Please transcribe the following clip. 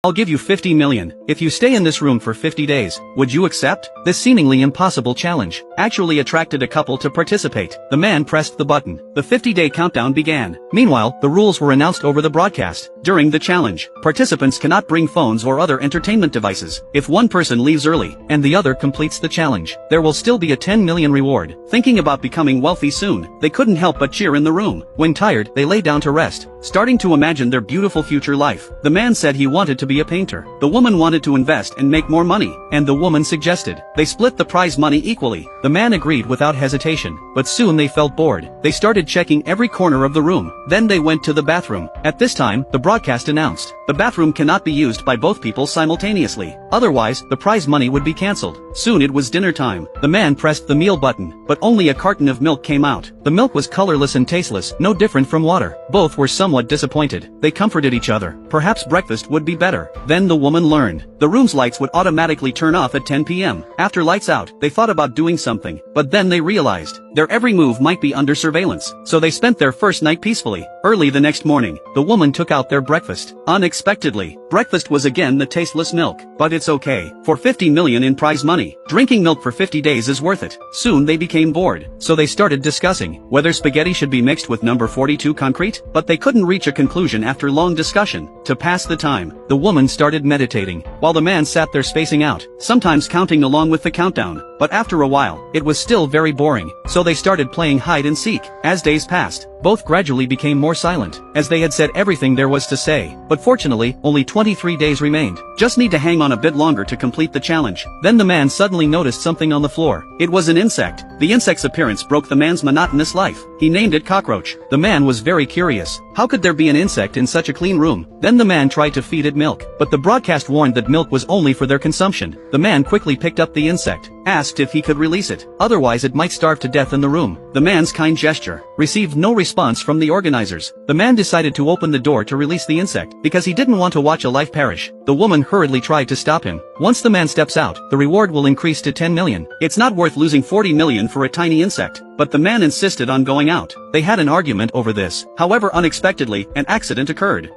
I'll give you 50 million if you stay in this room for 50 days. Would you accept? This seemingly impossible challenge actually attracted a couple to participate. The man pressed the button. The 50-day countdown began. Meanwhile, the rules were announced over the broadcast. During the challenge, participants cannot bring phones or other entertainment devices. If one person leaves early and the other completes the challenge, there will still be a 10 million reward. Thinking about becoming wealthy soon, they couldn't help but cheer in the room. When tired, they lay down to rest, starting to imagine their beautiful future life. The man said he wanted to be a painter. The woman wanted to invest and make more money, and the woman suggested they split the prize money equally. The man agreed without hesitation, but soon they felt bored. They started checking every corner of the room. Then they went to the bathroom. At this time, the broadcast announced, the bathroom cannot be used by both people simultaneously. Otherwise, the prize money would be cancelled. Soon it was dinner time. The man pressed the meal button, but only a carton of milk came out. The milk was colorless and tasteless, no different from water. Both were somewhat disappointed. They comforted each other. Perhaps breakfast would be better. Then the woman learned. The room's lights would automatically turn off at 10 p.m. After lights out, they thought about doing something, but then they realized their every move might be under surveillance. So they spent their first night peacefully. Early the next morning, the woman took out their breakfast. Unexpectedly, breakfast was again the tasteless milk. But it's okay. For 50 million in prize money, drinking milk for 50 days is worth it. Soon they became bored. So they started discussing whether spaghetti should be mixed with number 42 concrete, but they couldn't reach a conclusion after long discussion. To pass the time, the woman started meditating, while the man sat there spacing out, sometimes counting along with the countdown. But after a while, it was still very boring, so they started playing hide and seek. As days passed, both gradually became more silent, as they had said everything there was to say. But fortunately, only 23 days remained. Just need to hang on a bit longer to complete the challenge. Then the man suddenly noticed something on the floor. It was an insect. The insect's appearance broke the man's monotonous life. He named it Cockroach. The man was very curious. How could there be an insect in such a clean room? Then the man tried to feed it milk, but the broadcast warned that milk was only for their consumption. The man quickly picked up the insect, asked if he could release it, otherwise it might starve to death in the room. The man's kind gesture received no response from the organizers. The man decided to open the door to release the insect, because he didn't want to watch a life perish. The woman hurriedly tried to stop him. Once the man steps out, the reward will increase to 10 million. It's not worth losing 40 million for a tiny insect. But the man insisted on going out. They had an argument over this. However, unexpectedly, an accident occurred.